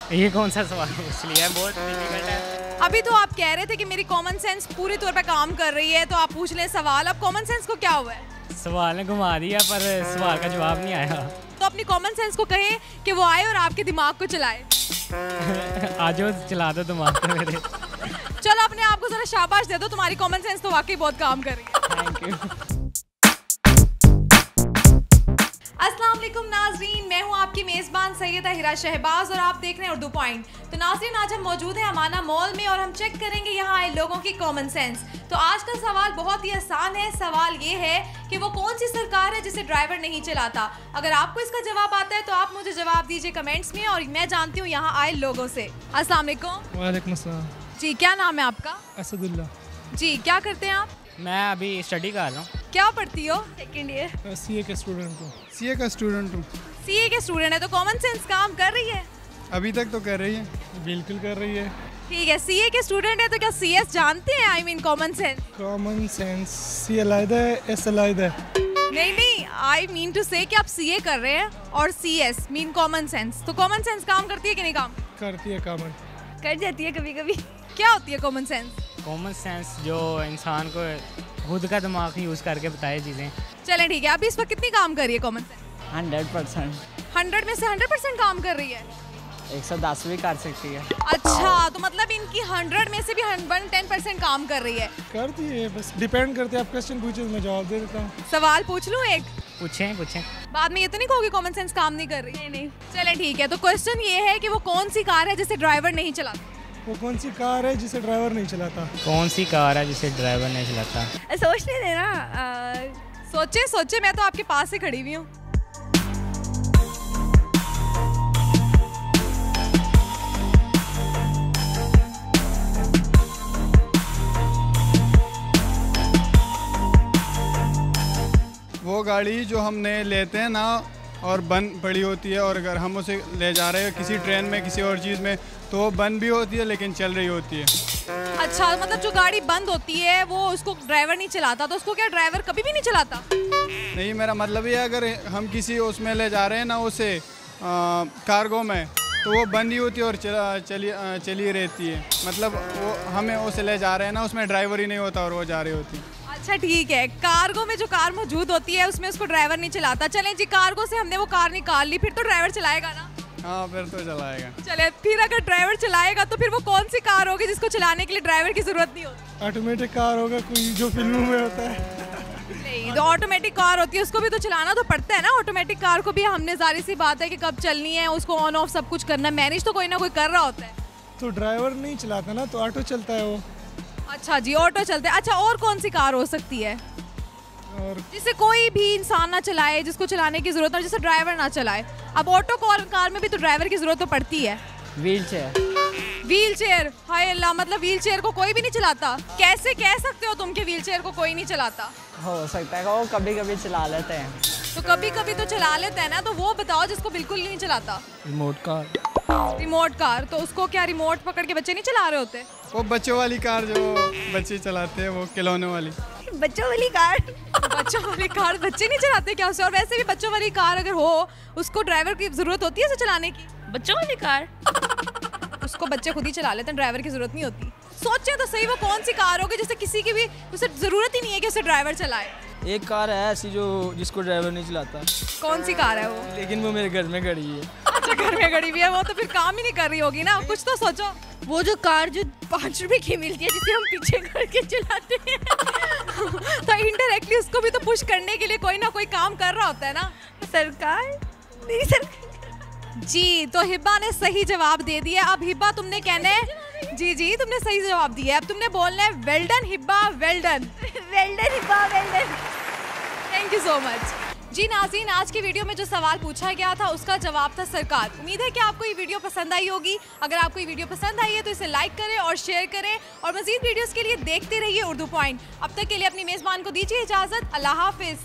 ये कौन सा सवाल पूछ लिया है, बहुत डिफिकल्ट है। अभी तो आप कह रहे थे कि मेरी कॉमन सेंस पूरे तौर पे काम कर रही है, तो आप पूछ लें सवाल। अब कॉमन सेंस को क्या हुआ है? सवाल ने घुमा दिया पर सवाल का जवाब नहीं आया। तो अपनी कॉमन सेंस को कहें कि वो आए और आपके दिमाग को चलाए। आज चला दो दिमाग को मेरे। चलो अपने आप को जरा शाबाश दे दो, तुम्हारी कॉमन सेंस तो वाकई बहुत काम कर रही है। Thank you. अस्सलाम वालेकुम नाजरीन, मैं हूं आपकी मेज़बान सैयदा हिरा शहबाज और आप देख रहे हैं उर्दू पॉइंट। तो नाजरीन, आज हम मौजूद हैं अमाना मॉल में और हम चेक करेंगे यहाँ आए लोगों की कॉमन सेंस। तो आज का सवाल बहुत ही आसान है। सवाल ये है कि वो कौन सी सरकार है जिसे ड्राइवर नहीं चलाता। अगर आपको इसका जवाब आता है तो आप मुझे जवाब दीजिए कमेंट्स में और मैं जानती हूँ यहाँ आए लोगों से। अस्सलाम वालेकुम। वालेकुम अस्सलाम। जी, क्या नाम है आपका? असदुल्ला। जी, क्या करते हैं आप? मैं अभी स्टडी कर रहा हूँ। क्या पढ़ती हो? Second year. सीए का स्टूडेंट हूँ। सीए का स्टूडेंट हूँ। सीए के स्टूडेंट है तो कॉमन सेंस काम कर रही है? अभी तक तो कर रही है। बिल्कुल कर रही है। ठीक है, सीए के स्टूडेंट है तो क्या सीएस जानते हैं? I mean common sense. Common sense C अलग है, एस अलग है। नहीं, आई मीन टू से कि आप सीए कर रहे हैं और सीएस मीन कॉमन सेंस। तो कॉमन सेंस काम करती है कि नहीं? काम करती है, कॉमन कर जाती है कभी कभी। क्या होती है कॉमन सेंस? कॉमन सेंस जो इंसान को खुद का दिमाग यूज़ करके बताए चीज़ें। चलें ठीक है, अभी इस वक्त कितनी काम कर रही है कॉमन सेंस? 100%। 100 में से 100% काम कर रही है? 110 भी कर सकती है। अच्छा, तो मतलब इनकी 100 में से भी 110% काम कर रही है। करती है, बस डिपेंड करते हैं। आप क्वेश्चन पूछे तो मैं जवाब दे देता हूँ। सवाल पूछ लूँ एक? पूछें। बाद में ये तो नहीं कहोगे कॉमन सेंस काम नहीं कर रही? नहीं। चलें ठीक है, तो क्वेश्चन ये है कि वो कौन सी कार है जिसे ड्राइवर नहीं चलाता? वो कौन सी कार है जिसे ड्राइवर नहीं चलाता? कौन सी कार है जिसे ड्राइवर नहीं चलाता? सोचने देना। सोचे, मैं तो आपके पास से खड़ी हुई हूँ। वो गाड़ी जो हमने लेते हैं ना और बंद पड़ी होती है, और अगर हम उसे ले जा रहे हैं किसी ट्रेन में किसी और चीज़ में तो वो बंद भी होती है लेकिन चल रही होती है। अच्छा, मतलब जो गाड़ी बंद होती है वो उसको ड्राइवर नहीं चलाता, तो उसको क्या ड्राइवर कभी भी नहीं चलाता? नहीं, मेरा मतलब ये है अगर हम किसी उसमें ले जा रहे हैं ना उसे कार्गो में, तो वो बंद ही होती है और चली रहती है। मतलब वो हमें उसे ले जा रहे हैं ना, उसमें ड्राइवर ही नहीं होता और वो जा रही होती। अच्छा ठीक है, कार्गो में जो कार मौजूद होती है उसमें उसको ड्राइवर नहीं चलाता। चलें जी, कार्गो से हमने वो कार निकाल ली, फिर तो ड्राइवर चलाएगा ना? हाँ, फिर तो चलाएगा। चले, फिर अगर ड्राइवर चलाएगा तो फिर वो कौन सी कार होगी जिसको चलाने के लिए ड्राइवर की जरूरत नहीं होती? ऑटोमेटिक कार होगा कोई, जो फिल्मों में होता है। नहीं, तो ऑटोमेटिक कार होती है, उसको भी तो चलाना तो पड़ता है ना। ऑटोमेटिक कार को भी हमने जारी सी बात है कि कब चलनी है, उसको ऑन ऑफ सब कुछ करना, मैनेज तो कोई ना कोई कर रहा होता है। तो ड्राइवर नहीं चलाता ना, तो ऑटो चलता है वो। अच्छा जी, ऑटो चलते हैं। अच्छा, और कौन सी कार हो सकती है और जिसे कोई भी इंसान ना चलाए, जिसको चलाने की जरूरत ना, जिसे ड्राइवर ना चलाए? अब ऑटो कार में भी तो ड्राइवर की जरूरत तो पड़ती है। Wheel chair. हाय अल्लाह, मतलब व्हील चेयर को कोई भी नहीं चलाता? कैसे कह सकते हो तुम कि व्हील चेयर को कोई नहीं चलाता? हो सकता है वो कभी कभी चला लेते हैं। तो कभी कभी तो चला लेते हैं ना, तो वो बताओ जिसको बिल्कुल नहीं चलाता। Remote car. रिमोट कार, तो उसको क्या रिमोट पकड़ के बच्चे नहीं चला रहे होते? वो बच्चों वाली कार जो बच्चे चलाते हैं, वो खिलौने वाली। बच्चों वाली कार? बच्चों वाली कार बच्चे नहीं चलाते क्या उसे? और वैसे भी बच्चों वाली कार अगर हो, उसको ड्राइवर की जरूरत होती है उसे चलाने की? बच्चों वाली कार उसको बच्चे खुद ही चला लेते हैं, ड्राइवर की जरूरत नहीं होती। सोचे तो सही, वो कौन सी कार होगी जिससे किसी की भी उसे जरूरत ही नहीं है कि उसे ड्राइवर चलाए? एक कार है ऐसी जो जिसको ड्राइवर नहीं चलाता। कौन सी कार है वो? लेकिन वो मेरे घर में खड़ी है। अच्छा, घर में खड़ी हुई है वो, तो फिर काम ही नहीं कर रही होगी ना। कुछ तो सोचो। वो जो कार जो 5 रुपए की मिलती है जिसे हम पीछे करके चलाते हैं तो इनडायरेक्टली उसको भी तो पुश करने के लिए कोई ना कोई काम कर रहा होता है ना। सरकार नहीं, सरकार। जी, तो हिब्बा ने सही जवाब दे दिया। अब हिब्बा तुमने कहना है जी, तुमने सही जवाब दिया। अब तुमने बोलना है well done Hibba, well done. Well done Hibba, well done. Thank you so much. जी नाज़रीन, आज की वीडियो में जो सवाल पूछा गया था उसका जवाब था सरकार। उम्मीद है कि आपको ये वीडियो पसंद आई होगी। अगर आपको ये वीडियो पसंद आई है तो इसे लाइक करें और शेयर करें और मज़ीद वीडियोस के लिए देखते रहिए उर्दू पॉइंट। अब तक के लिए अपनी मेज़बान को दीजिए इजाज़त। अल्लाह हाफिज़।